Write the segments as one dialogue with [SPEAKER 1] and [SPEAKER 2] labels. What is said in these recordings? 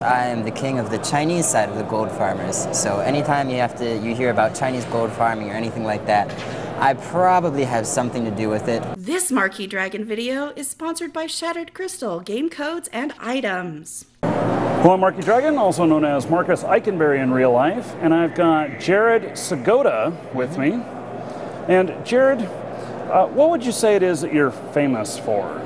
[SPEAKER 1] I am the king of the Chinese side of the gold farmers. So anytime you hear about Chinese gold farming or anything like that, I probably have something to do with it.
[SPEAKER 2] This Marquee Dragon video is sponsored by Shattered Crystal, game codes, and items.
[SPEAKER 3] Well, I'm Marquee Dragon, also known as Marcus Eikenberry in real life, and I've got Jared Psigoda with me. And Jared, what would you say it is that you're famous for?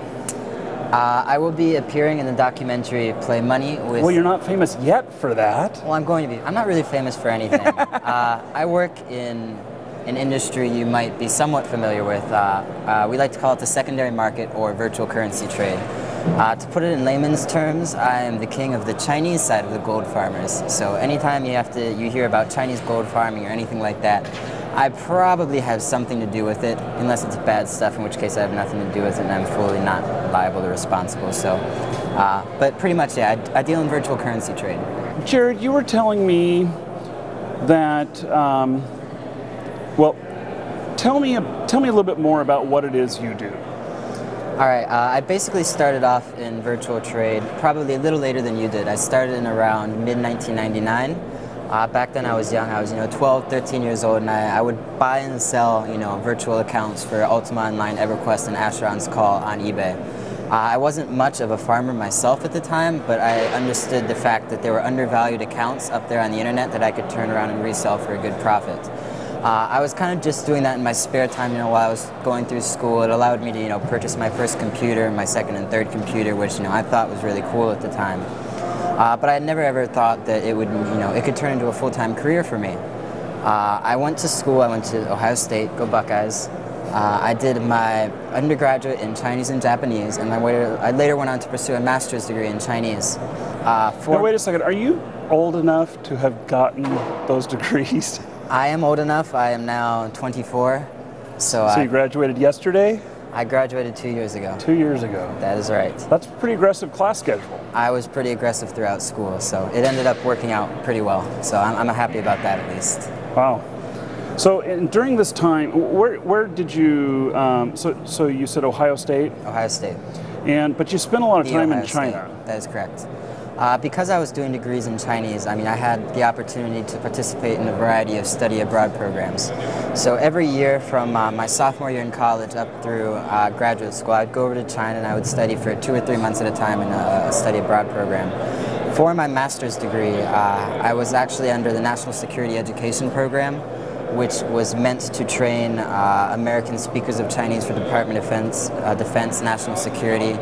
[SPEAKER 1] I will be appearing in the documentary Play Money with...
[SPEAKER 3] Well, you're not famous yet for that.
[SPEAKER 1] Well, I'm going to be. I'm not really famous for anything. I work in an industry you might be somewhat familiar with. We like to call it the secondary market or virtual currency trade. To put it in layman's terms, I am the king of the Chinese side of the gold farmers. So anytime you hear about Chinese gold farming or anything like that, I probably have something to do with it, unless it's bad stuff, in which case I have nothing to do with it and I'm fully not liable or responsible. So, but pretty much, yeah, I deal in virtual currency trade.
[SPEAKER 3] Jared, you were telling me that, well, tell me a little bit more about what it is you do.
[SPEAKER 1] All right, I basically started off in virtual trade probably a little later than you did. I started in around mid-1999. Back then I was young. I was 12, 13 years old, and I would buy and sell virtual accounts for Ultima Online, EverQuest, and Asheron's Call on eBay. I wasn't much of a farmer myself at the time, but I understood the fact that there were undervalued accounts up there on the internet that I could turn around and resell for a good profit. I was kind of just doing that in my spare time, while I was going through school. It allowed me to, purchase my first computer, my second and third computer, which, I thought was really cool at the time. But I had never ever thought that it would, it could turn into a full-time career for me. I went to school. I went to Ohio State, go Buckeyes. I did my undergraduate in Chinese and Japanese, and I later went on to pursue a master's degree in Chinese.
[SPEAKER 3] Now, wait a second. Are you old enough to have gotten those degrees?
[SPEAKER 1] I am old enough. I am now 24.
[SPEAKER 3] So you graduated yesterday?
[SPEAKER 1] I graduated 2 years ago.
[SPEAKER 3] 2 years ago.
[SPEAKER 1] That is right.
[SPEAKER 3] That's a pretty aggressive class schedule.
[SPEAKER 1] I was pretty aggressive throughout school, so it ended up working out pretty well. So I'm happy about that at least.
[SPEAKER 3] Wow. So during this time, where did you? So you said Ohio State.
[SPEAKER 1] Ohio State.
[SPEAKER 3] But you spent a lot of time in
[SPEAKER 1] China.
[SPEAKER 3] China.
[SPEAKER 1] That is correct. Because I was doing degrees in Chinese, I had the opportunity to participate in a variety of study abroad programs. So every year from my sophomore year in college up through graduate school, I'd go over to China and I would study for 2 or 3 months at a time in a study abroad program. For my master's degree, I was actually under the National Security Education Program, which was meant to train American speakers of Chinese for the Department of Defense, National Security,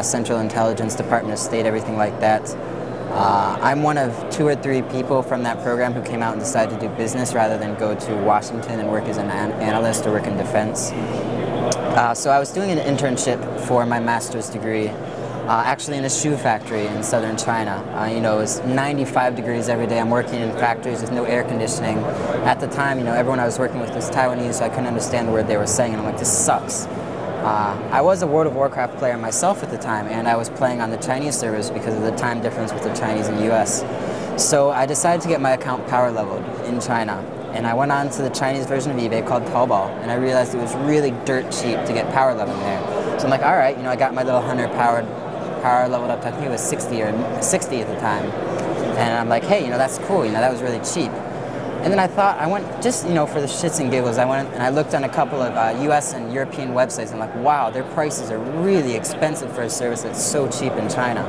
[SPEAKER 1] Central Intelligence, Department of State, everything like that. I'm one of 2 or 3 people from that program who came out and decided to do business rather than go to Washington and work as an analyst or work in defense. So I was doing an internship for my master's degree, actually in a shoe factory in southern China. It was 95 degrees every day. I'm working in factories with no air conditioning. At the time, everyone I was working with was Taiwanese, so I couldn't understand the word they were saying, and I'm like, this sucks. I was a World of Warcraft player myself at the time, and I was playing on the Chinese servers because of the time difference with the Chinese and US. So I decided to get my account power leveled in China, and I went on to the Chinese version of eBay called Taobao, and I realized it was really dirt cheap to get power leveling there. So I'm like, all right, I got my little 100 power leveled up to, I think it was 60 or 60 at the time. And I'm like, hey, that's cool, that was really cheap. And then I thought, I went just, for the shits and giggles, I went and I looked on a couple of US and European websites, and I'm like, wow, their prices are really expensive for a service that's so cheap in China.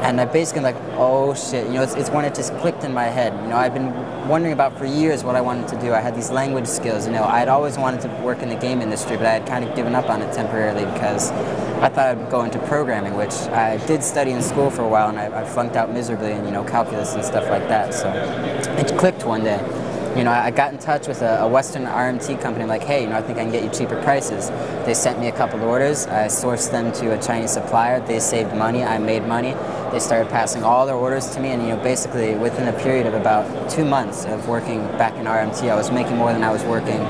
[SPEAKER 1] And I basically like, oh shit, it's when it just clicked in my head. I'd been wondering about for years what I wanted to do. I had these language skills, I'd always wanted to work in the game industry, but I had kind of given up on it temporarily because I thought I'd go into programming, which I did study in school for a while, and I flunked out miserably in, calculus and stuff like that. So it clicked one day. I got in touch with a Western RMT company. I'm like, hey, I think I can get you cheaper prices. They sent me a couple of orders. I sourced them to a Chinese supplier. They saved money. I made money. They started passing all their orders to me, and basically within a period of about 2 months of working back in RMT, I was making more than I was working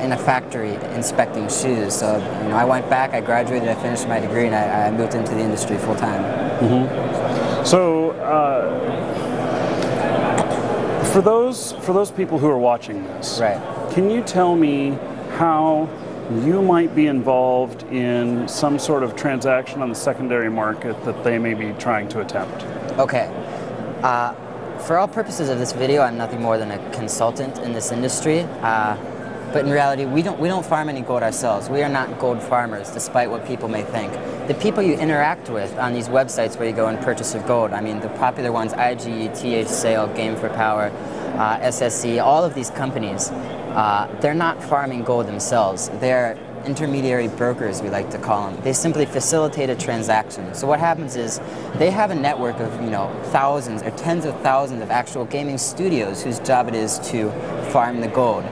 [SPEAKER 1] in a factory inspecting shoes. So I went back, I graduated, I finished my degree, and I moved into the industry full time.
[SPEAKER 3] Mm-hmm. So for those people who are watching this,
[SPEAKER 1] right,
[SPEAKER 3] can you tell me how you might be involved in some sort of transaction on the secondary market that they may be trying to attempt?
[SPEAKER 1] Okay. For all purposes of this video, I'm nothing more than a consultant in this industry. But in reality, we don't farm any gold ourselves. We are not gold farmers, despite what people may think. The people you interact with on these websites where you go and purchase your gold, I mean, the popular ones, IG, TH Sale, Game for Power, SSC, all of these companies, they're not farming gold themselves. They're intermediary brokers, we like to call them. They simply facilitate a transaction. So what happens is they have a network of, thousands or tens of thousands of actual gaming studios whose job it is to farm the gold.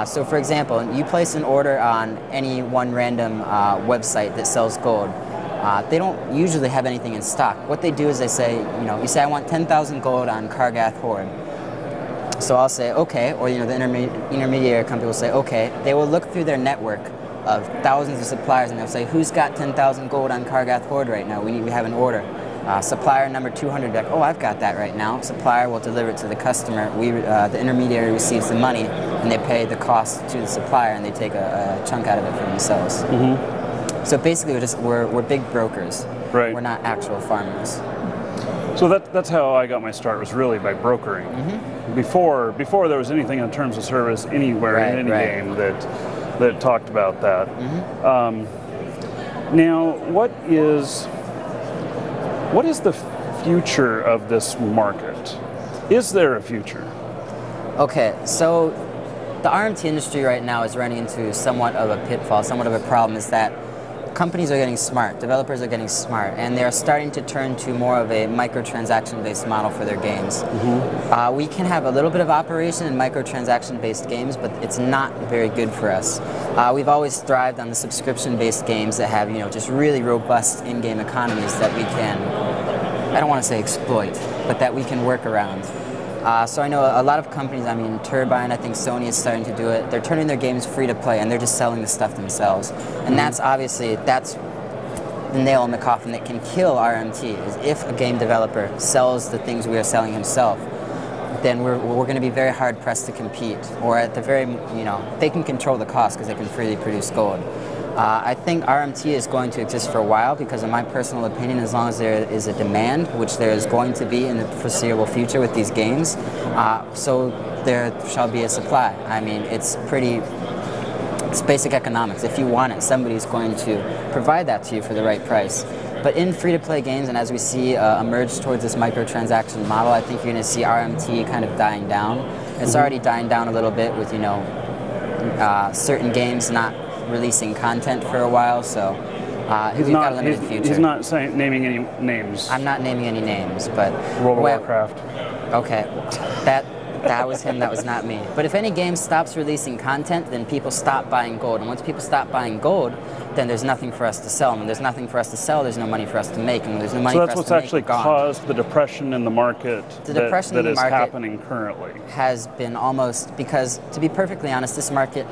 [SPEAKER 1] So for example, you place an order on any one random website that sells gold. They don't usually have anything in stock. What they do is they say, you say I want 10,000 gold on Kargath Horde. So I'll say, okay, or the intermediary company will say, okay. They will look through their network of thousands of suppliers and they'll say, who's got 10,000 gold on Kargath Horde right now? We have an order. Supplier number 200, like, oh, I've got that right now. Supplier will deliver it to the customer. The intermediary receives the money, and they pay the cost to the supplier, and they take a chunk out of it for themselves. Mm-hmm. So basically, we're big brokers.
[SPEAKER 3] Right.
[SPEAKER 1] We're not actual farmers.
[SPEAKER 3] So that's how I got my start, was really by brokering. Mm-hmm. Before there was anything in terms of service anywhere in any game that talked about that. Mm-hmm. Now, what is the future of this market? Is there a future?
[SPEAKER 1] Okay, so the RMT industry right now is running into somewhat of a pitfall, somewhat of a problem, is that companies are getting smart, developers are getting smart, and they're starting to turn to more of a microtransaction-based model for their games. Mm-hmm. We can have a little bit of operation in microtransaction-based games, but it's not very good for us. We've always thrived on the subscription-based games that have, just really robust in-game economies that we can, I don't want to say exploit, but that we can work around. So I know a lot of companies, Turbine, I think Sony is starting to do it. They're turning their games free to play and they're just selling the stuff themselves. And that's the nail in the coffin that can kill RMT, is if a game developer sells the things we are selling himself, then we're going to be very hard pressed to compete. Or at the very, they can control the cost because they can freely produce gold. I think RMT is going to exist for a while because, in my personal opinion, as long as there is a demand, which there is going to be in the foreseeable future with these games, so there shall be a supply. It's basic economics. If you want it, somebody's going to provide that to you for the right price. But in free-to-play games, and as we see emerge towards this microtransaction model, I think you're going to see RMT kind of dying down. It's already dying down a little bit with, certain games not releasing content for a while, so we've got a limited future.
[SPEAKER 3] He's not naming any names.
[SPEAKER 1] I'm not naming any names, but
[SPEAKER 3] World of Warcraft.
[SPEAKER 1] Okay, that was him, that was not me. But if any game stops releasing content, then people stop buying gold. And once people stop buying gold, then there's nothing for us to sell. And when there's nothing for us to sell, there's no money for us to make. And when there's no money for us to make,
[SPEAKER 3] so that's what's actually caused the depression in the market that is happening currently.
[SPEAKER 1] Has been almost, because to be perfectly honest, this market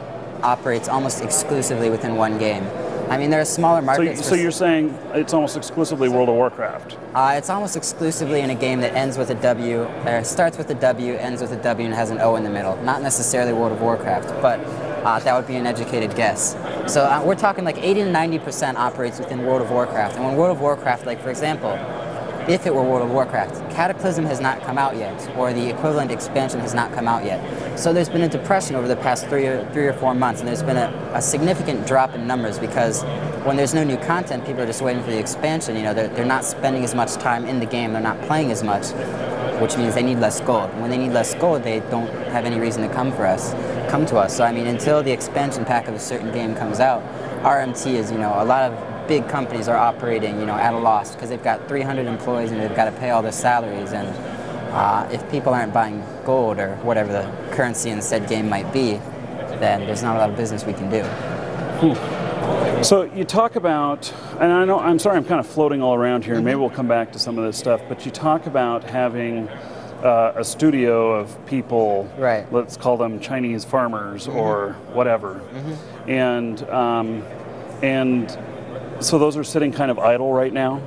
[SPEAKER 1] operates almost exclusively within one game. There are smaller markets.
[SPEAKER 3] So you're saying it's almost exclusively World of Warcraft?
[SPEAKER 1] It's almost exclusively in a game that ends with a W, or starts with a W, ends with a W, and has an O in the middle. Not necessarily World of Warcraft, but that would be an educated guess. So we're talking like 80 to 90% operates within World of Warcraft. And when World of Warcraft, like for example, if it were World of Warcraft, Cataclysm has not come out yet, or the equivalent expansion has not come out yet. So there's been a depression over the past three or 4 months, and there's been a significant drop in numbers because when there's no new content, people are just waiting for the expansion. They're not spending as much time in the game, they're not playing as much, which means they need less gold. When they need less gold, they don't have any reason to come to us. So until the expansion pack of a certain game comes out, RMT is, a lot of big companies are operating, at a loss because they've got 300 employees and they've got to pay all their salaries. And if people aren't buying gold or whatever the currency in said game might be, then there's not a lot of business we can do.
[SPEAKER 3] So you talk about, and I'm sorry, I'm kind of floating all around here. Maybe we'll come back to some of this stuff. But you talk about having a studio of people,
[SPEAKER 1] right?
[SPEAKER 3] Let's call them Chinese farmers or whatever, and so those are sitting kind of idle right now?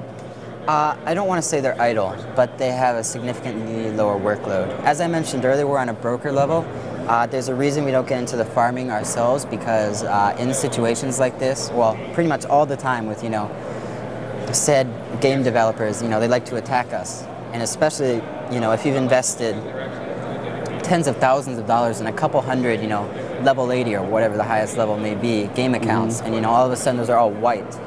[SPEAKER 1] I don't want to say they're idle, but they have a significantly lower workload. As I mentioned earlier, we're on a broker level. There's a reason we don't get into the farming ourselves because in situations like this, well, pretty much all the time with, said game developers, they like to attack us. And especially, you know, if you've invested tens of thousands of dollars in a couple hundred, you know, level 80 or whatever the highest level may be, game accounts, and you know, all of a sudden those are all white,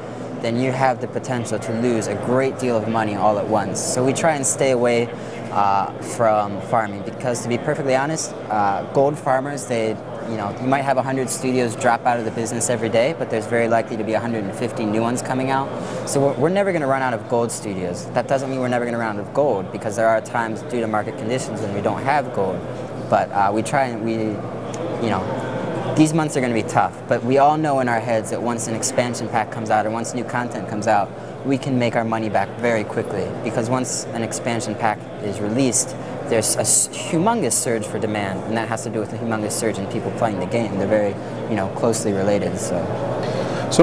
[SPEAKER 1] then you have the potential to lose a great deal of money all at once. So we try and stay away from farming, because to be perfectly honest, gold farmers, you know, you might have 100 studios drop out of the business every day, but there's very likely to be 150 new ones coming out. So we're never going to run out of gold studios. That doesn't mean we're never going to run out of gold, because there are times due to market conditions when we don't have gold. But we try and you know, these months are going to be tough, but we all know in our heads that once an expansion pack comes out or once new content comes out, we can make our money back very quickly, because once an expansion pack is released, there's a humongous surge for demand, and that has to do with a humongous surge in people playing the game. They're very, you know, closely related. So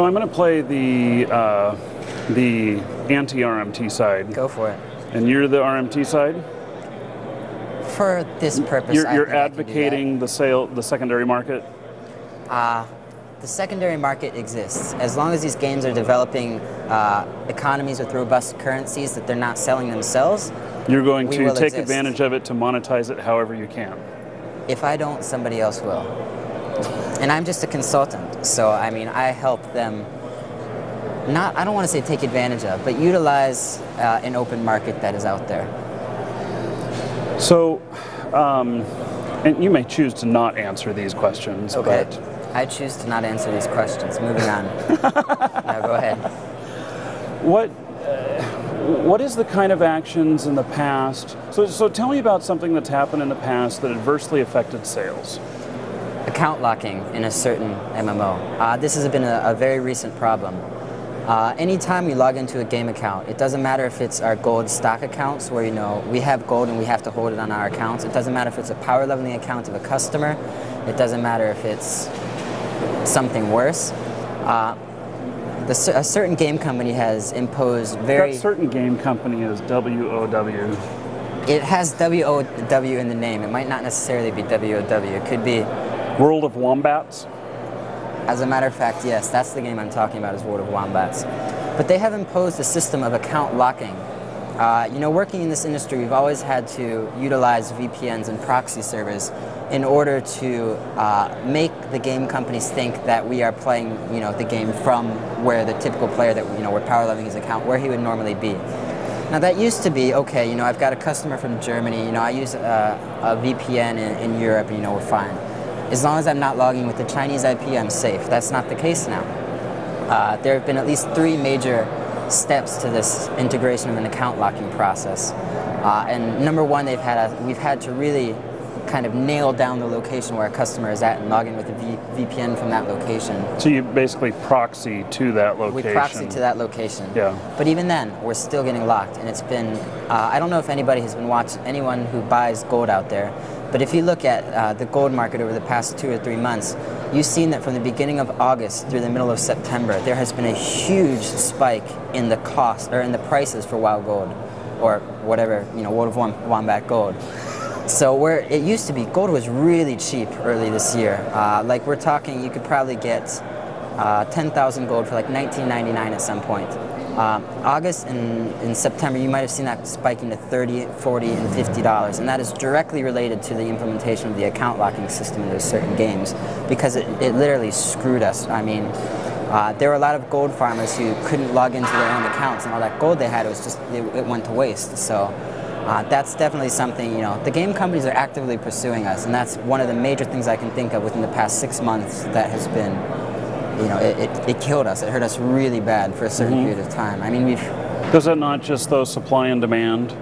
[SPEAKER 3] I'm going to play the anti-RMT side.
[SPEAKER 1] Go for it.
[SPEAKER 3] And you're the RMT side?
[SPEAKER 1] For this purpose,
[SPEAKER 3] you're advocating the secondary market?
[SPEAKER 1] The secondary market exists. As long as these games are developing economies with robust currencies that they're not selling themselves,
[SPEAKER 3] you're going to take
[SPEAKER 1] exist.
[SPEAKER 3] Advantage of it to monetize it however you can.
[SPEAKER 1] If I don't, somebody else will. And I'm just a consultant, so I mean, I help them I don't want to say take advantage of, but utilize an open market that is out there.
[SPEAKER 3] So, and you may choose to not answer these questions,
[SPEAKER 1] okay.
[SPEAKER 3] But
[SPEAKER 1] I choose to not answer these questions. Moving on. No, go ahead.
[SPEAKER 3] What is the kind of actions in the past? So tell me about something that's happened in the past that adversely affected sales.
[SPEAKER 1] Account locking in a certain MMO. This has been a very recent problem. Anytime we log into a game account, it doesn't matter if it's our gold stock accounts where, you know, we have gold and we have to hold it on our accounts. It doesn't matter if it's a power leveling account of a customer. It doesn't matter if it's something worse. A certain game company has imposed very...
[SPEAKER 3] That certain game company is WOW.
[SPEAKER 1] It has WOW in the name. It might not necessarily be WOW. It could be...
[SPEAKER 3] World of Wombats?
[SPEAKER 1] As a matter of fact, yes, that's the game I'm talking about, is World of Wombats. But they have imposed a system of account locking. You know, working in this industry, we've always had to utilize VPNs and proxy servers in order to make the game companies think that we are playing, you know, the game from where the typical player that, you know, we're power leveling his account, where he would normally be. Now that used to be, okay, you know, I've got a customer from Germany, you know, I use a VPN in Europe, and, you know, we're fine. As long as I'm not logging with the Chinese IP, I'm safe. That's not the case now. There have been at least 3 major steps to this integration of an account locking process. And number one, we've had to really kind of nail down the location where a customer is at and log in with a VPN from that location. So
[SPEAKER 3] you basically proxy to that location.
[SPEAKER 1] We proxy to that location.
[SPEAKER 3] Yeah.
[SPEAKER 1] But even then, we're still getting locked, and it's been, I don't know if anybody has been watching, anyone who buys gold out there, but if you look at the gold market over the past 2 or 3 months, you've seen that from the beginning of August through the middle of September, there has been a huge spike in the cost, or in the prices for WoW Gold, or whatever, you know, World of Wombat Gold. So where it used to be, gold was really cheap early this year. Like we're talking, you could probably get 10,000 gold for like $19.99 at some point. August and September, you might have seen that spiking to $30, $40, and $50, and that is directly related to the implementation of the account locking system in those certain games, because it literally screwed us. I mean, there were a lot of gold farmers who couldn't log into their own accounts, and all that gold they had, it went to waste. So that's definitely something, you know, the game companies are actively pursuing us, and that's one of the major things I can think of within the past 6 months that has been, you know, it killed us. It hurt us really bad for a certain period of time. I mean,
[SPEAKER 3] Does it not just, though, supply and demand?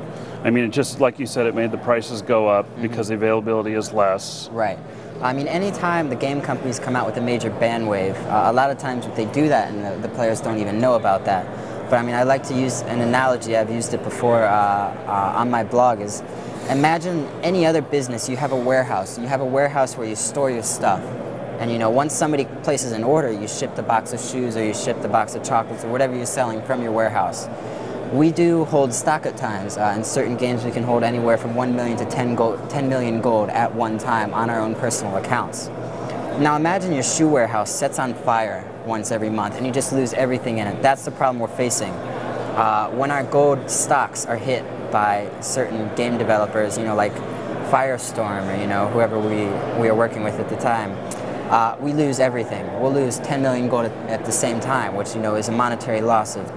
[SPEAKER 3] I mean, it just, like you said, it made the prices go up because the availability is less.
[SPEAKER 1] Right. I mean, anytime the game companies come out with a major ban wave, a lot of times they do that and the players don't even know about that. But I mean, I like to use an analogy, I've used it before on my blog, is imagine any other business. You have a warehouse. You have a warehouse where you store your stuff. And you know, once somebody places an order, you ship the box of shoes or you ship the box of chocolates or whatever you're selling from your warehouse. We do hold stock at times. In certain games we can hold anywhere from 1 million to 10 million gold at one time on our own personal accounts. Now imagine your shoe warehouse sets on fire once every month and you just lose everything in it. That's the problem we're facing. When our gold stocks are hit by certain game developers, like Firestorm, or whoever we are working with at the time, we lose everything. We'll lose 10 million gold at the same time, which is a monetary loss of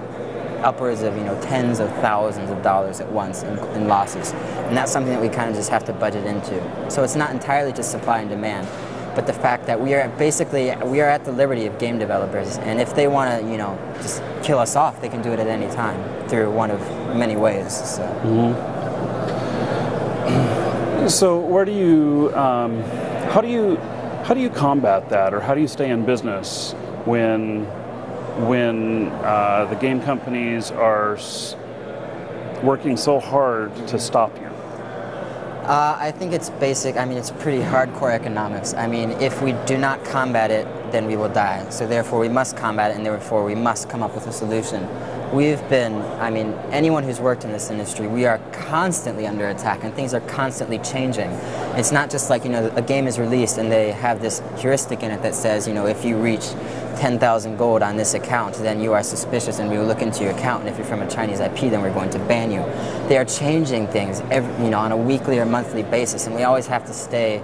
[SPEAKER 1] upwards of tens of thousands of dollars at once in losses, and that's something that we kind of just have to budget into. So it's not entirely just supply and demand, but the fact that we are at the liberty of game developers, and if they want to just kill us off, they can do it at any time through one of many ways. So.
[SPEAKER 3] So where do you how do you combat that, or how do you stay in business when the game companies are working so hard to stop you?
[SPEAKER 1] I think it's basic. It's pretty hardcore economics. If we do not combat it, then we will die. So therefore we must combat it, and therefore we must come up with a solution. We've been, anyone who's worked in this industry, we are constantly under attack, and things are constantly changing. It's not just like, a game is released and they have this heuristic in it that says, if you reach 10,000 gold on this account, then you are suspicious and we will look into your account, and if you're from a Chinese IP, then we're going to ban you. They are changing things on a weekly or monthly basis, and we always have to stay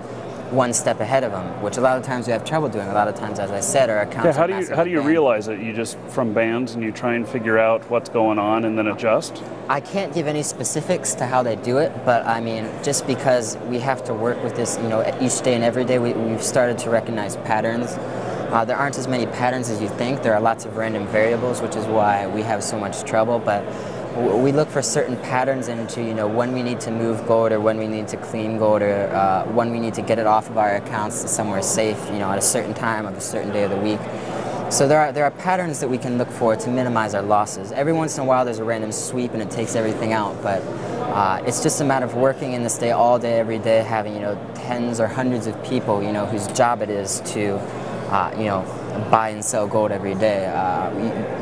[SPEAKER 1] one step ahead of them, which a lot of times we have trouble doing. A lot of times, as I said, our accounts are
[SPEAKER 3] how do you
[SPEAKER 1] banned.
[SPEAKER 3] realize it? You just from bans and you try and figure out what's going on and then adjust?
[SPEAKER 1] I can't give any specifics to how they do it, but just because we have to work with this, each day and every day, we've started to recognize patterns. There aren't as many patterns as you think. There are lots of random variables, which is why we have so much trouble, but we look for certain patterns into, when we need to move gold, or when we need to clean gold, or when we need to get it off of our accounts to somewhere safe, at a certain time of a certain day of the week. So there are patterns that we can look for to minimize our losses. Every once in a while there's a random sweep and it takes everything out, but it's just a matter of working in this day all day, every day, having, tens or hundreds of people, whose job it is to, buy and sell gold every day.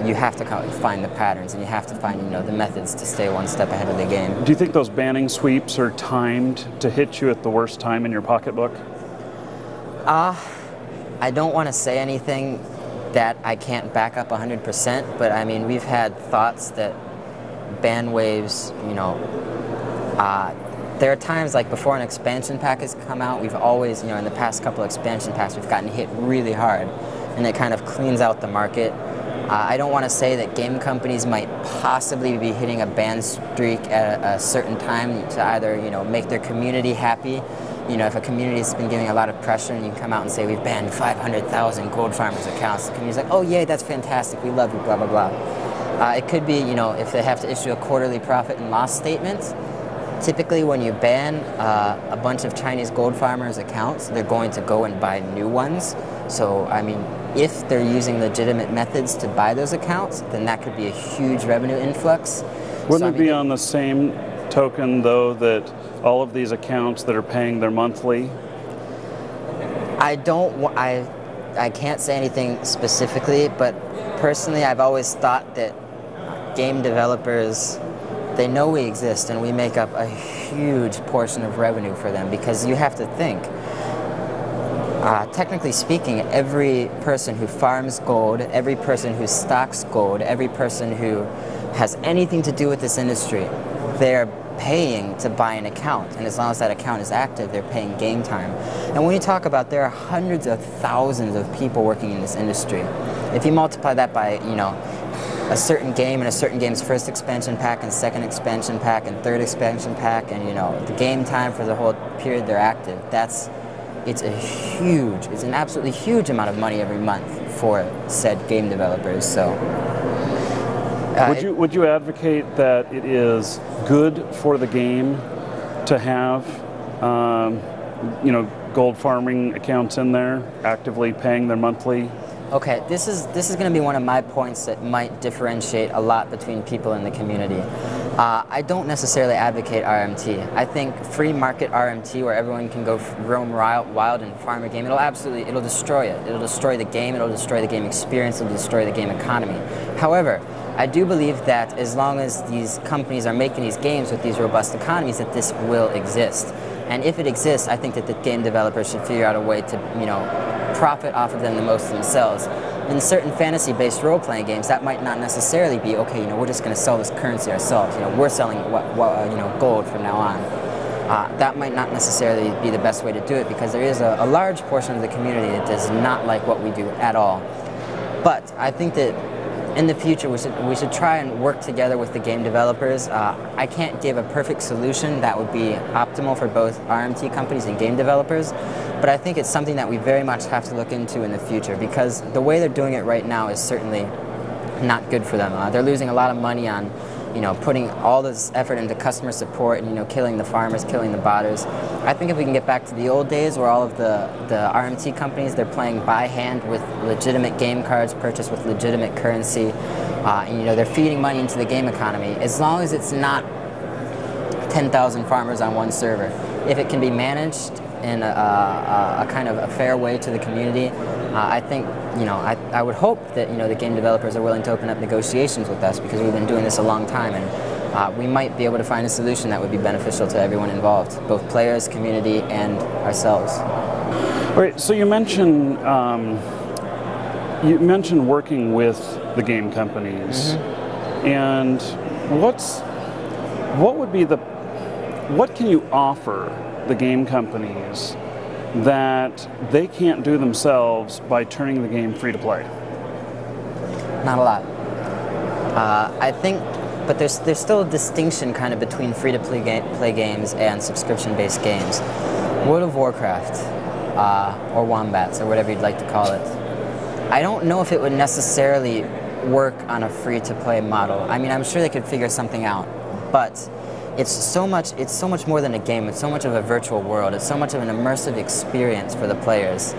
[SPEAKER 1] You have to find the patterns, and you have to find the methods to stay one step ahead of the game.
[SPEAKER 3] Do you think those banning sweeps are timed to hit you at the worst time in your pocketbook?
[SPEAKER 1] I don't want to say anything that I can't back up 100%, but we've had thoughts that ban waves, there are times like before an expansion pack has come out, we've always, in the past couple expansion packs, we've gotten hit really hard, and it kind of cleans out the market. I don't want to say that game companies might possibly be hitting a ban streak at a certain time to either, make their community happy. If a community's been giving a lot of pressure and you come out and say, we've banned 500,000 gold farmers accounts, the community's like, oh yay, that's fantastic, we love you, blah, blah, blah. It could be, if they have to issue a quarterly profit and loss statement. Typically when you ban a bunch of Chinese gold farmers accounts, they're going to go and buy new ones. So, if they're using legitimate methods to buy those accounts, then that could be a huge revenue influx.
[SPEAKER 3] Wouldn't it be on the same token, though, that all of these accounts that are paying their monthly?
[SPEAKER 1] I can't say anything specifically, but personally I've always thought that game developers, they know we exist, and we make up a huge portion of revenue for them, because you have to think, technically speaking, every person who farms gold, every person who stocks gold, every person who has anything to do with this industry, they're paying to buy an account, and as long as that account is active, they're paying game time. And when you talk about, there are hundreds of thousands of people working in this industry. If you multiply that by, a certain game and a certain game's first expansion pack and second expansion pack and third expansion pack, and the game time for the whole period they're active, it's an absolutely huge amount of money every month for said game developers. So
[SPEAKER 3] would you advocate that it is good for the game to have gold farming accounts in there actively paying their monthly?
[SPEAKER 1] Okay, this is going to be one of my points that might differentiate a lot between people in the community. I don't necessarily advocate RMT. I think free market RMT, where everyone can go roam wild and farm a game, it'll destroy it. It'll destroy the game, it'll destroy the game experience, it'll destroy the game economy. However, I do believe that as long as these companies are making these games with these robust economies, that this will exist. And if it exists, I think that the game developers should figure out a way to, profit off of them the most themselves. in certain fantasy-based role-playing games, that might not necessarily be, okay, you know, we're just going to sell this currency ourselves. You know, we're selling you know, gold from now on. That might not necessarily be the best way to do it, because there is a large portion of the community that does not like what we do at all. But I think that in the future we should try and work together with the game developers. I can't give a perfect solution that would be optimal for both RMT companies and game developers, but I think it's something that we very much have to look into in the future, because the way they're doing it right now is certainly not good for them. They're losing a lot of money on, you know, putting all this effort into customer support and, you know, killing the farmers, killing the botters. I think if we can get back to the old days where all of the RMT companies, they're playing by hand with legitimate game cards purchased with legitimate currency, and, you know, they're feeding money into the game economy, as long as it's not 10,000 farmers on one server. If it can be managed in a kind of a fair way to the community, I think, you know, I would hope that, you know, the game developers are willing to open up negotiations with us, because we've been doing this a long time, and we might be able to find a solution that would be beneficial to everyone involved, both players, community, and ourselves.
[SPEAKER 3] All right, so you mentioned working with the game companies, and what can you offer the game companies that they can't do themselves by turning the game free to play?
[SPEAKER 1] Not a lot. I think, but there's still a distinction kind of between free-to-play games and subscription-based games. World of Warcraft, or Wombats, or whatever you'd like to call it, I don't know if it would necessarily work on a free-to-play model. I mean, I'm sure they could figure something out, but it's so much more than a game. It's so much of a virtual world. It's so much of an immersive experience for the players.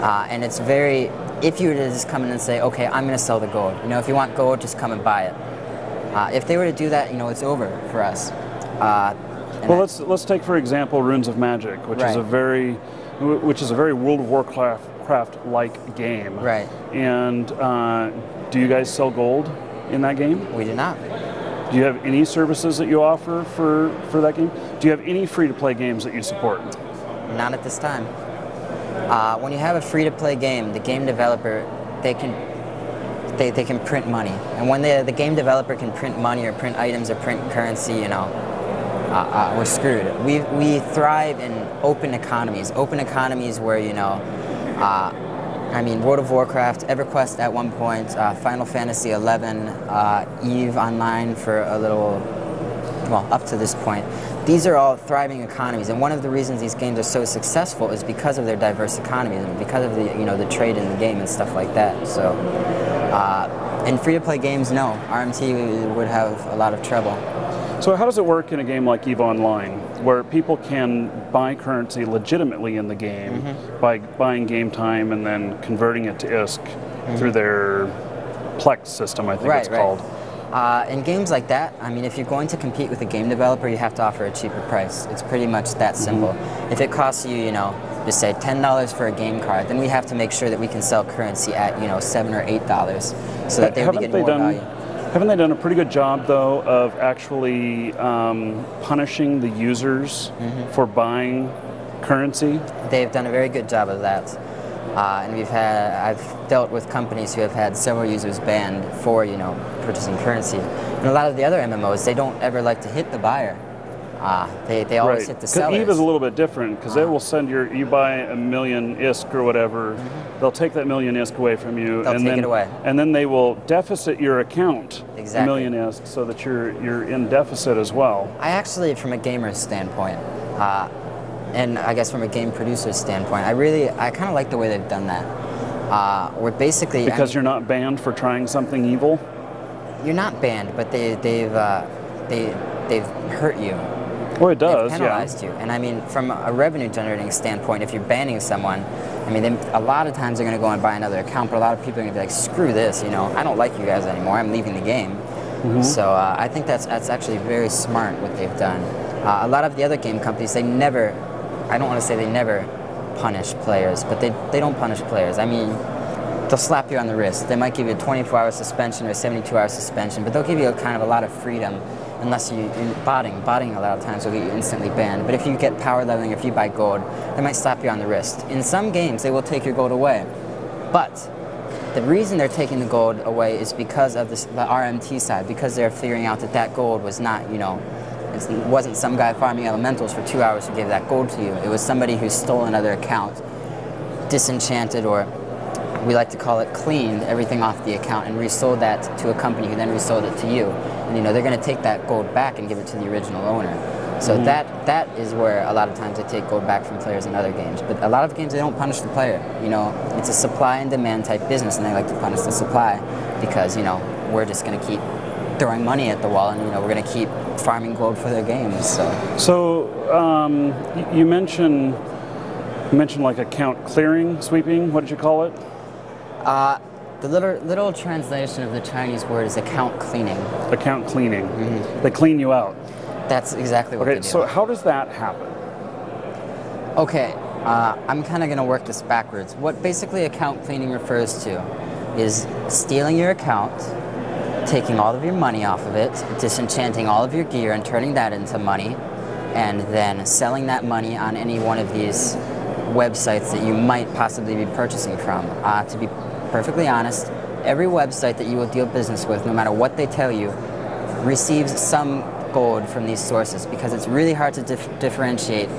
[SPEAKER 1] And it's very, if you were to just come in and say, okay, I'm going to sell the gold. You know, if you want gold, just come and buy it. If they were to do that, you know, it's over for us.
[SPEAKER 3] Well, let's take, for example, Runes of Magic, which is a very World of Warcraft-like game.
[SPEAKER 1] Right.
[SPEAKER 3] And do you guys sell gold in that game?
[SPEAKER 1] We do not.
[SPEAKER 3] Do you have any services that you offer for that game? Do you have any free-to-play games that you support?
[SPEAKER 1] Not at this time. When you have a free-to-play game, the game developer, they can print money. And when the game developer can print money or print items or print currency, you know, we're screwed. We thrive in open economies where, you know, I mean, World of Warcraft, EverQuest at one point, Final Fantasy XI, EVE Online for a little, well, up to this point. These are all thriving economies, and one of the reasons these games are so successful is because of their diverse economies and because of the, you know, the trade in the game and stuff like that. So, in free-to-play games, no, RMT would have a lot of trouble.
[SPEAKER 3] So how does it work in a game like EVE Online, where people can buy currency legitimately in the game by buying game time and then converting it to ISK through their Plex system, I think it's called?
[SPEAKER 1] In games like that, I mean, if you're going to compete with a game developer, you have to offer a cheaper price. It's pretty much that simple. If it costs you, you know, just say $10 for a game card, then we have to make sure that we can sell currency at, you know, $7 or $8, so that they would get more value.
[SPEAKER 3] Haven't they done a pretty good job, though, of actually punishing the users for buying currency? They've
[SPEAKER 1] done a very good job of that. And I've dealt with companies who have had several users banned for, you know, purchasing currency. And a lot of the other MMOs, they don't ever like to hit the buyer. They always hit the sellers.
[SPEAKER 3] EVE is a little bit different, because they will send you buy 1,000,000 ISK or whatever, they'll take that 1,000,000 ISK away from you.
[SPEAKER 1] They'll take it away.
[SPEAKER 3] And then they will deficit your account
[SPEAKER 1] exactly.
[SPEAKER 3] 1,000,000 ISK, so that you're in deficit as well.
[SPEAKER 1] I actually, from a gamer's standpoint, and I guess from a game producer's standpoint, I kind of like the way they've done that. We're basically...
[SPEAKER 3] Because you're not banned for trying something evil?
[SPEAKER 1] You're not banned, but they've hurt you.
[SPEAKER 3] Well, it does,
[SPEAKER 1] They've penalized you. And I mean, from a revenue generating standpoint, if you're banning someone, I mean, a lot of times they're going to go and buy another account, but a lot of people are going to be like, screw this, you know, I don't like you guys anymore, I'm leaving the game. So I think that's actually very smart what they've done. A lot of the other game companies, they never, I don't want to say they never punish players, but they don't punish players. I mean, they'll slap you on the wrist. They might give you a 24-hour suspension or a 72-hour suspension, but they'll give you a kind of a lot of freedom. Unless you're botting a lot of times will get you instantly banned. But if you get power leveling, if you buy gold, they might slap you on the wrist. In some games, they will take your gold away. But the reason they're taking the gold away is because of the RMT side, because they're figuring out that that gold was not, you know, it wasn't some guy farming elementals for 2 hours who gave that gold to you. It was somebody who stole another account, disenchanted, or we like to call it cleaned everything off the account and resold that to a company who then resold it to you. And you know, they're going to take that gold back and give it to the original owner. So that is where a lot of times they take gold back from players in other games. But a lot of games, they don't punish the player. You know, it's a supply and demand type business, and they like to punish the supply because, you know, we're just going to keep throwing money at the wall, and, you know, we're going to keep farming gold for their games.
[SPEAKER 3] So you mentioned like account clearing, sweeping. What did you call it?
[SPEAKER 1] The literal translation of the Chinese word is account cleaning.
[SPEAKER 3] Account cleaning. They clean you out.
[SPEAKER 1] That's exactly what they do.
[SPEAKER 3] Okay, so how does that happen?
[SPEAKER 1] Okay, I'm kind of going to work this backwards. What basically account cleaning refers to is stealing your account, taking all of your money off of it, disenchanting all of your gear and turning that into money, and then selling that money on any one of these websites that you might possibly be purchasing from. To be perfectly honest, every website that you will deal business with, no matter what they tell you, receives some gold from these sources, because it's really hard to differentiate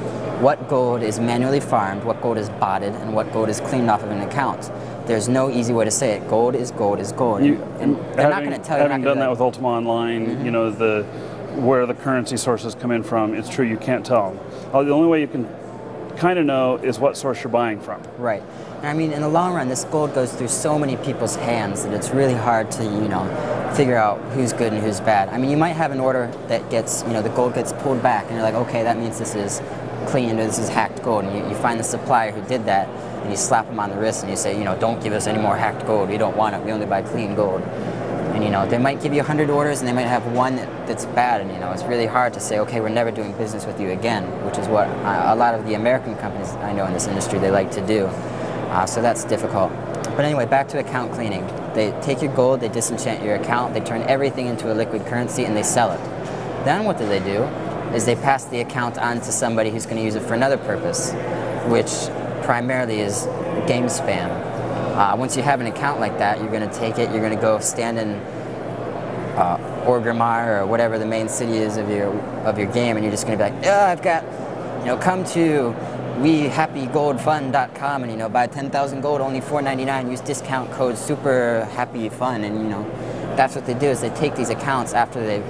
[SPEAKER 1] what gold is manually farmed, what gold is botted, and what gold is cleaned off of an account. There's no easy way to say it. Gold is gold is gold. And they're not going to tell you.
[SPEAKER 3] Having done that with Ultima Online, you know, where the currency sources come in from, it's true, you can't tell. The only way you can kind of know is what source you're buying from.
[SPEAKER 1] Right. And I mean, in the long run, this gold goes through so many people's hands that it's really hard to, you know, figure out who's good and who's bad. I mean, you might have an order that gets, you know, the gold gets pulled back, and you're like, okay, that means this is cleaned or this is hacked gold. And you find the supplier who did that, and you slap them on the wrist and you say, you know, don't give us any more hacked gold. We don't want it. We only buy clean gold. And, you know, they might give you 100 orders and they might have one that's bad. And, you know, it's really hard to say, okay, we're never doing business with you again, which is what a lot of the American companies I know in this industry, they like to do. So that's difficult. But anyway, back to account cleaning. They take your gold, they disenchant your account, they turn everything into a liquid currency, and they sell it. Then what do? Is they pass the account on to somebody who's going to use it for another purpose, which primarily is game spam. Once you have an account like that, you're going to take it, you're going to go stand in Orgrimmar or whatever the main city is of your game, and you're just going to be like, oh, I've got, you know, come to wehappygoldfun.com and, you know, buy 10,000 gold, only $4.99, use discount code SUPERHAPPYFUN, and, you know, that's what they do, is they take these accounts after they've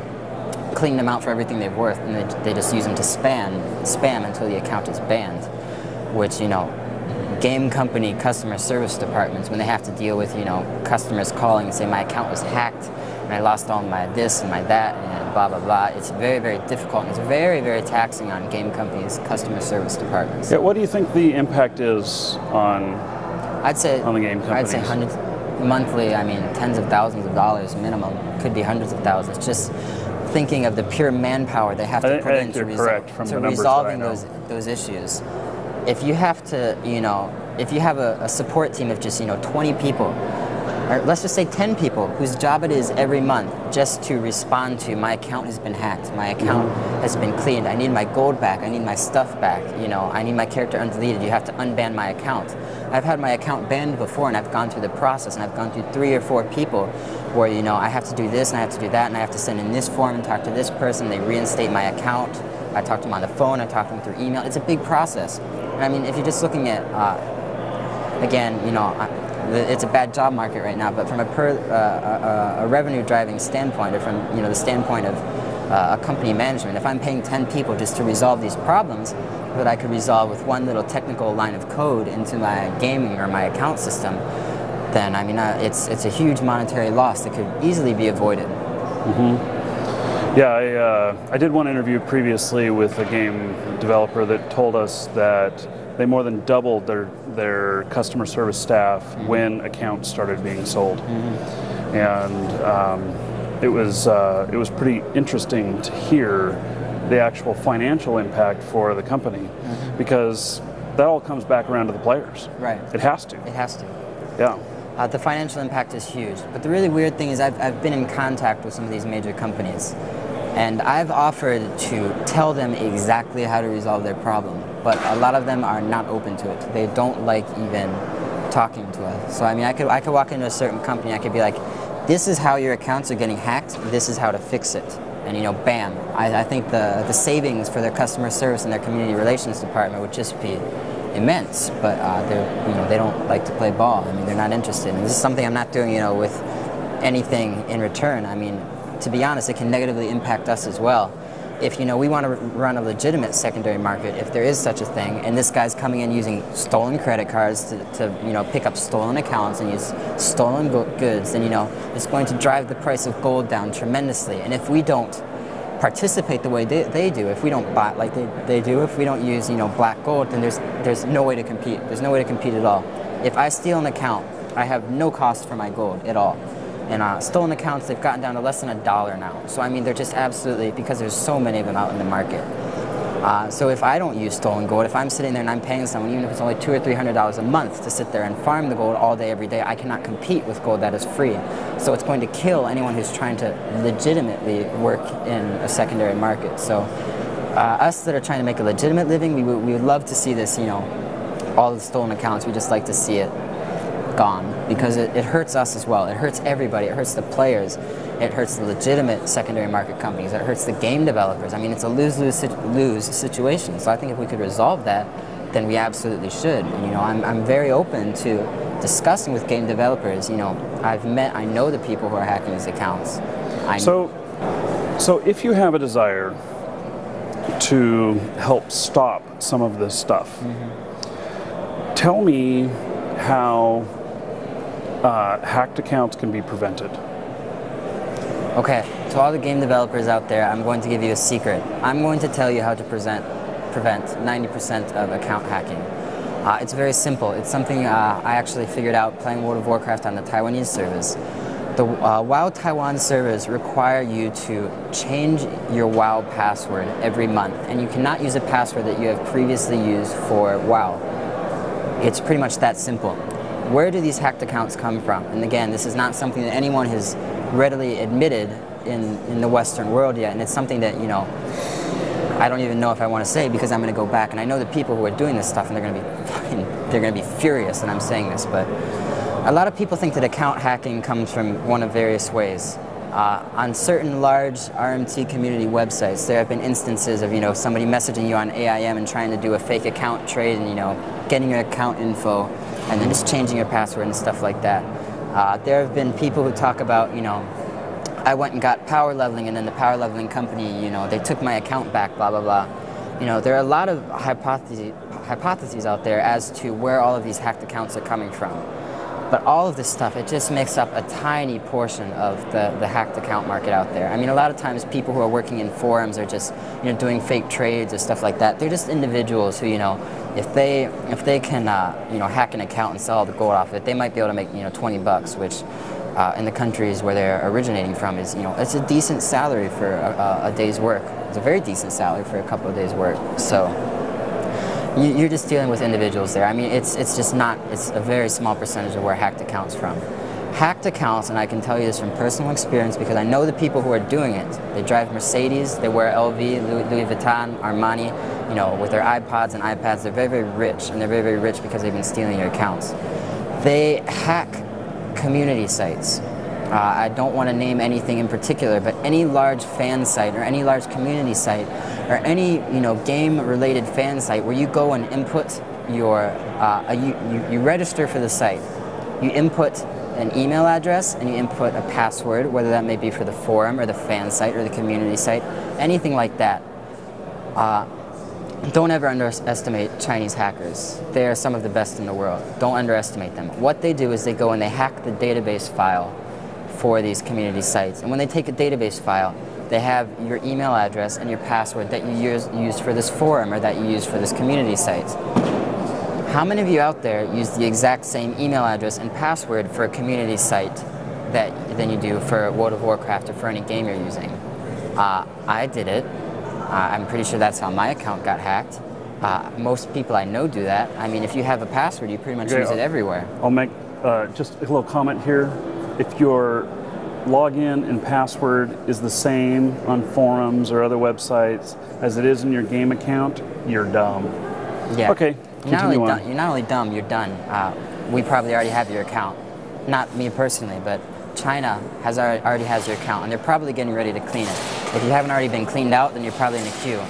[SPEAKER 1] cleaned them out for everything they've worth, and they just use them to spam until the account is banned, which, you know, game company customer service departments, when they have to deal with, you know, customers calling and say my account was hacked and I lost all my this and my that and blah blah blah, it's very, very difficult, and it's very, very taxing on game companies' customer service departments.
[SPEAKER 3] Yeah, what do you think the impact is on
[SPEAKER 1] the game companies? I'd say hundreds monthly. I mean, tens of thousands of dollars minimum, could be hundreds of thousands. Just thinking of the pure manpower they have to put into resolving those issues. If you have to, you know, if you have a support team of just, you know, 20 people, or let's just say 10 people, whose job it is every month just to respond to, my account has been hacked, my account has been cleaned, I need my gold back, I need my stuff back, you know, I need my character undeleted, you have to unban my account. I've had my account banned before, and I've gone through the process, and I've gone through 3 or 4 people where, you know, I have to do this and I have to do that, and I have to send in this form and talk to this person, they reinstate my account, I talk to them on the phone, I talk to them through email. It's a big process. And I mean, if you're just looking at, again, you know, it's a bad job market right now, but from a revenue driving standpoint, or from, you know, the standpoint of a company management, if I'm paying 10 people just to resolve these problems that I could resolve with one little technical line of code into my gaming or my account system, then I mean, it's a huge monetary loss that could easily be avoided.
[SPEAKER 3] Yeah, I did one interview previously with a game developer that told us that they more than doubled their customer service staff when accounts started being sold, and it was pretty interesting to hear the actual financial impact for the company, because that all comes back around to the players. Right. It has to.
[SPEAKER 1] It has to.
[SPEAKER 3] Yeah.
[SPEAKER 1] The financial impact is huge, but the really weird thing is I've been in contact with some of these major companies, and I've offered to tell them exactly how to resolve their problem, but a lot of them are not open to it. They don't like even talking to us. So I mean, I could walk into a certain company, I could be like, this is how your accounts are getting hacked, this is how to fix it. And you know, bam. I think the savings for their customer service and their community relations department would just be immense. But they don't like to play ball. I mean, they're not interested. And this is something I'm not doing, you know, with anything in return. I mean, to be honest, it can negatively impact us as well. If you know we want to run a legitimate secondary market, if there is such a thing, and this guy's coming in using stolen credit cards to you know, pick up stolen accounts and use stolen goods, then you know it's going to drive the price of gold down tremendously. And if we don't participate the way they do, if we don't buy like they do, if we don't use, you know, black gold, then there's no way to compete. There's no way to compete at all. If I steal an account, I have no cost for my gold at all. And stolen accounts, they've gotten down to less than $1 now. So I mean, they're just absolutely, because there's so many of them out in the market. So if I don't use stolen gold, if I'm sitting there and I'm paying someone, even if it's only $200 or $300 a month to sit there and farm the gold all day, every day, I cannot compete with gold that is free. So it's going to kill anyone who's trying to legitimately work in a secondary market. So us that are trying to make a legitimate living, we would love to see this, you know, all the stolen accounts, we just like to see it gone, because it hurts us as well. It hurts everybody. It hurts the players. It hurts the legitimate secondary market companies. It hurts the game developers. I mean, it's a lose-lose situation. So I think if we could resolve that, then we absolutely should. And, you know, I'm very open to discussing with game developers. You know, I know the people who are hacking these accounts.
[SPEAKER 3] So if you have a desire to help stop some of this stuff, tell me how hacked accounts can be prevented.
[SPEAKER 1] Okay, to all the game developers out there, I'm going to give you a secret. I'm going to tell you how to prevent 90% of account hacking. It's very simple. It's something I actually figured out playing World of Warcraft on the Taiwanese servers. The WoW Taiwan servers require you to change your WoW password every month, and you cannot use a password that you have previously used for WoW. It's pretty much that simple. Where do these hacked accounts come from? And again, this is not something that anyone has readily admitted in the Western world yet, and it's something that, you know, I don't even know if I want to say, because I'm going to go back and I know the people who are doing this stuff, and they're going to be furious that I'm saying this, but a lot of people think that account hacking comes from one of various ways. On certain large RMT community websites, there have been instances of, you know, somebody messaging you on AIM and trying to do a fake account trade, and, you know, getting your account info and then just changing your password and stuff like that. There have been people who talk about, you know, I went and got power leveling, and then the power leveling company, you know, they took my account back, blah, blah, blah. You know, there are a lot of hypotheses out there as to where all of these hacked accounts are coming from. But all of this stuff, it just makes up a tiny portion of the hacked account market out there. I mean, a lot of times people who are working in forums are just, you know, doing fake trades or stuff like that. They're just individuals who, you know, if they can, you know, hack an account and sell all the gold off of it, they might be able to make, you know, 20 bucks, which in the countries where they're originating from is, you know, it's a decent salary for a day's work. It's a very decent salary for a couple of days' work. So you're just dealing with individuals there. I mean, it's just not, it's a very small percentage of where hacked accounts from. Hacked accounts, and I can tell you this from personal experience because I know the people who are doing it. They drive Mercedes, they wear LV, Louis Vuitton, Armani, you know, with their iPods and iPads. They're very, very rich, and they're very, very rich because they've been stealing your accounts. They hack community sites. I don't want to name anything in particular, but any large fan site or any large community site or any, you know, game-related fan site where you go and input your, you register for the site. You input an email address and you input a password, whether that may be for the forum or the fan site or the community site, anything like that. Don't ever underestimate Chinese hackers. They are some of the best in the world. Don't underestimate them. What they do is they go and they hack the database file for these community sites. And when they take a database file, they have your email address and your password that you used for this forum or that you used for this community site. How many of you out there use the exact same email address and password for a community site than you do for World of Warcraft or for any game you're using? I did it. I'm pretty sure that's how my account got hacked. Most people I know do that. I mean, if you have a password, you pretty much use it everywhere.
[SPEAKER 3] I'll make just a little comment here. If your login and password is the same on forums or other websites as it is in your game account, you're dumb.
[SPEAKER 1] Yeah.
[SPEAKER 3] Okay.
[SPEAKER 1] You're not only dumb, you're done. we probably already have your account. Not me personally, but China already has your account, and they're probably getting ready to clean it. If you haven't already been cleaned out, then you're probably in a queue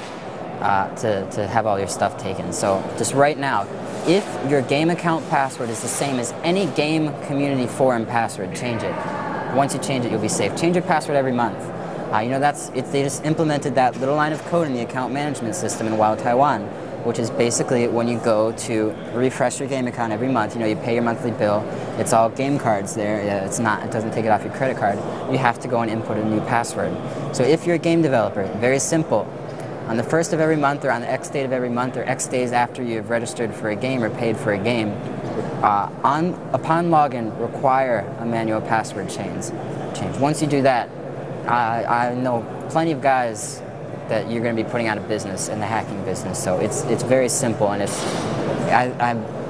[SPEAKER 1] to have all your stuff taken. So just right now, if your game account password is the same as any game community forum password, change it. Once you change it, you'll be safe. Change your password every month. You know, they just implemented that little line of code in the account management system in WoW Taiwan, which is basically when you go to refresh your game account every month, you know, you pay your monthly bill, it's all game cards there, it doesn't take it off your credit card, you have to go and input a new password. So if you're a game developer, very simple, on the 1st of every month or on the X date of every month or X days after you've registered for a game or paid for a game, upon login, require a manual password change. Once you do that, I know plenty of guys that you're going to be putting out of business in the hacking business. So it's very simple, and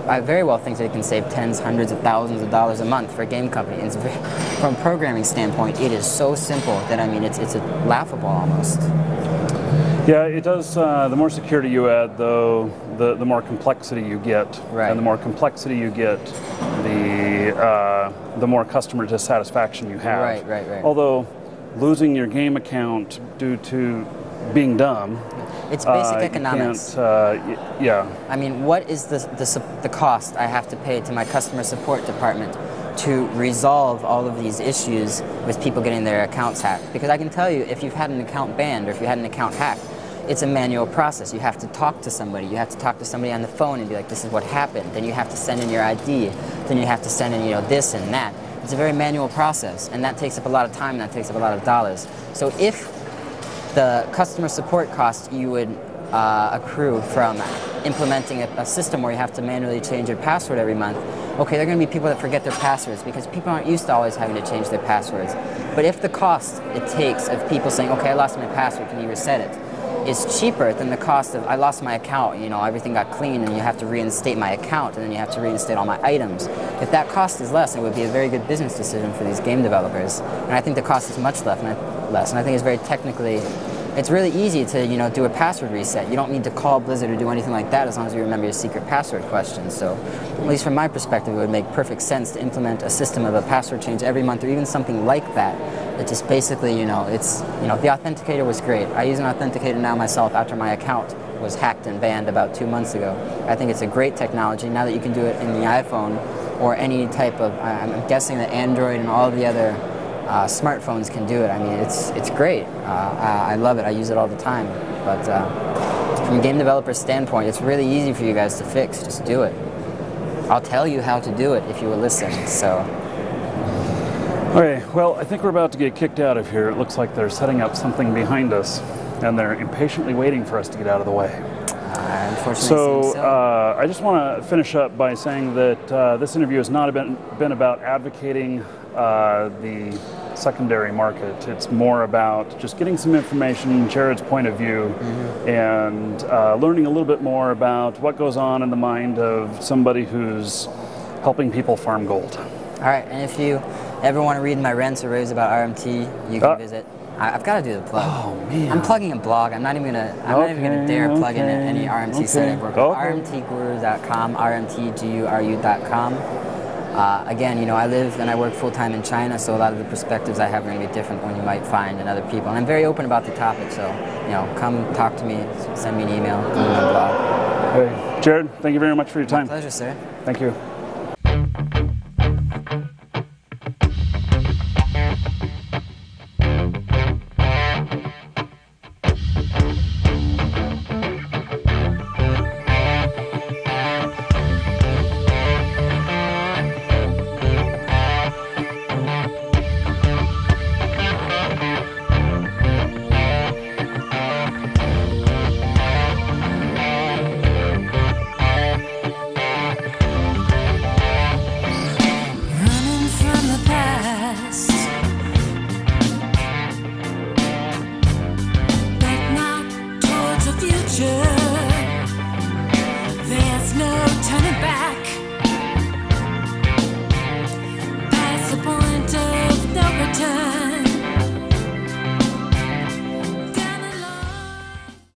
[SPEAKER 1] I very well think that it can save tens, hundreds of thousands of dollars a month for a game company. And from a programming standpoint, it is so simple that, I mean, it's laughable almost.
[SPEAKER 3] Yeah, it does. The more security you add, though, the more complexity you get,
[SPEAKER 1] right.
[SPEAKER 3] And the more complexity you get, the more customer dissatisfaction you have.
[SPEAKER 1] Right.
[SPEAKER 3] Although losing your game account due to being dumb,
[SPEAKER 1] it's basic economics.
[SPEAKER 3] Yeah.
[SPEAKER 1] I mean, what is the cost I have to pay to my customer support department to resolve all of these issues with people getting their accounts hacked? Because I can tell you, if you've had an account banned or if you had an account hacked, it's a manual process. You have to talk to somebody. You have to talk to somebody on the phone and be like, this is what happened. Then you have to send in your ID. Then you have to send in, you know, this and that. It's a very manual process, and that takes up a lot of time and that takes up a lot of dollars. So if the customer support costs you would accrue from implementing a system where you have to manually change your password every month, okay, there are going to be people that forget their passwords because people aren't used to always having to change their passwords. But if the cost it takes of people saying, okay, I lost my password, can you reset it, is cheaper than the cost of, I lost my account, you know, everything got clean and you have to reinstate my account and then you have to reinstate all my items. If that cost is less, it would be a very good business decision for these game developers. And I think the cost is much less, and I think it's very technically, it's really easy to, you know, do a password reset. You don't need to call Blizzard or do anything like that as long as you remember your secret password question. So, at least from my perspective, it would make perfect sense to implement a system of a password change every month or even something like that. It just basically, you know, it's, you know, the authenticator was great. I use an authenticator now myself after my account was hacked and banned about 2 months ago. I think it's a great technology now that you can do it in the iPhone or any type of, I'm guessing that Android and all the other smartphones can do it. I mean, it's great. I love it. I use it all the time. But from a game developer standpoint, it's really easy for you guys to fix. Just do it. I'll tell you how to do it if you will listen. So.
[SPEAKER 3] Okay, well, I think we're about to get kicked out of here. It looks like they're setting up something behind us, and they're impatiently waiting for us to get out of the way.
[SPEAKER 1] Unfortunately, so.
[SPEAKER 3] I just want to finish up by saying that this interview has not been about advocating the secondary market. It's more about just getting some information, Jared's point of view, and learning a little bit more about what goes on in the mind of somebody who's helping people farm gold.
[SPEAKER 1] All right, and if you ever want to read my rants or raves about RMT, you can visit. I've got to do the plug.
[SPEAKER 3] Oh man!
[SPEAKER 1] I'm plugging a blog. I'm not even gonna dare plug in any RMT site I've worked with. RMTguru.com, RMTguru.com. Again, you know, I live and I work full-time in China, so a lot of the perspectives I have are going to be different than you might find in other people. And I'm very open about the topic, so, you know, come talk to me, send me an email, go to my blog.
[SPEAKER 3] Hey, Jared, thank you very much for your time.
[SPEAKER 1] My pleasure, sir.
[SPEAKER 3] Thank you.